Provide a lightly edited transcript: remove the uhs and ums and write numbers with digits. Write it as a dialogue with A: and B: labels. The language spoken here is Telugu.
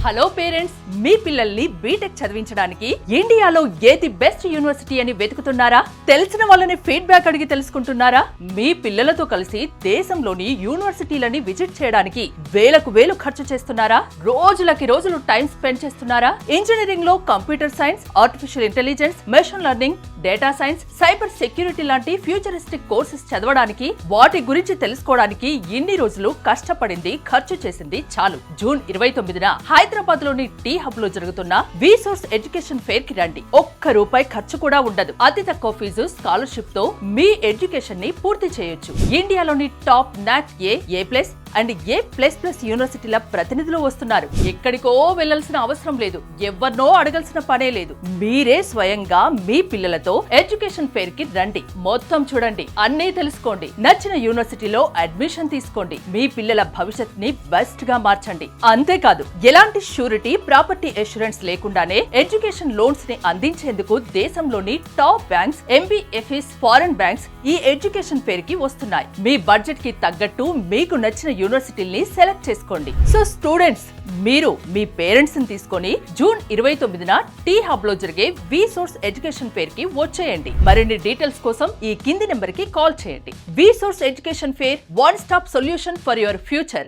A: హలో పేరెంట్స్, మీ పిల్లల్ని బీటెక్ చదివించడానికి ఇండియాలో ఏది బెస్ట్ యూనివర్సిటీ అని వెతుకుతున్నారా? తెలిసిన వాళ్ళని ఫీడ్బ్యాక్ అడిగి తెలుసుకుంటున్నారా? మీ పిల్లలతో కలిసి దేశంలోని యూనివర్సిటీలని విజిట్ చేయడానికి వేలకు వేలు ఖర్చు చేస్తున్నారా? రోజులకి రోజులు టైం స్పెండ్ చేస్తున్నారా? ఇంజనీరింగ్ లో computer science, artificial intelligence, machine learning, data science, cyber security లాంటి ఫ్యూచరిస్టిక్ కోర్సెస్ చదవడానికి, వాటి గురించి తెలుసుకోవడానికి ఇన్ని రోజులు కష్టపడింది, ఖర్చు చేసింది చాలు. జూన్ 29న హైదరాబాద్ లోని టీ హబ్ లో జరుగుతున్న విసోర్స్ ఎడ్యుకేషన్ ఫేర్ కి రండి. ₹1 ఖర్చు కూడా ఉండదు. అతి తక్కువ ఫీజు, స్కాలర్షిప్ తో మీ ఎడ్యుకేషన్ ని పూర్తి చేయొచ్చు. ఇండియాలోని టాప్ నాక్ ఏ+ అండ్ ఏ++ యూనివర్సిటీల ప్రతినిధులు వస్తున్నారు. ఎక్కడికో వెళ్లాల్సిన అవసరం లేదు, ఎవరినో అడగాల్సిన పనే లేదు. మీరే స్వయంగా మీ పిల్లలతో ఎడ్యుకేషన్ ఫేర్ కి రండి. మొత్తం చూడండి, అన్నీ తెలుసుకోండి. నచ్చిన యూనివర్సిటీలో అడ్మిషన్ తీసుకోండి. మీ పిల్లల భవిష్యత్ ని బెస్ట్ గా మార్చండి. అంతేకాదు, ఎలాంటి షూరిటీ, ప్రాపర్టీ అష్యూరెన్స్ లేకుండానే ఎడ్యుకేషన్ లోన్స్ ని అందించేందుకు దేశంలోని top banks, MBFS, foreign banks ఈ ఎడ్యుకేషన్ ఫేర్ కి వస్తున్నాయి. మీ బడ్జెట్ కి తగ్గట్టు మీకు నచ్చిన యూనివర్సిటీని సెలెక్ట్ చేసుకోండి. సో స్టూడెంట్స్, మీరు మీ పేరెంట్స్ ని తీసుకొని జూన్ 29న టీ హబ్ లో జరిగే విసోర్స్ ఎడ్యుకేషన్ ఫేర్ కి వచ్చేయండి. మరిన్ని డీటెయిల్స్ కోసం ఈ కింది నెంబర్ కి కాల్ చేయండి. Vsource education fair, one stop solution for your future.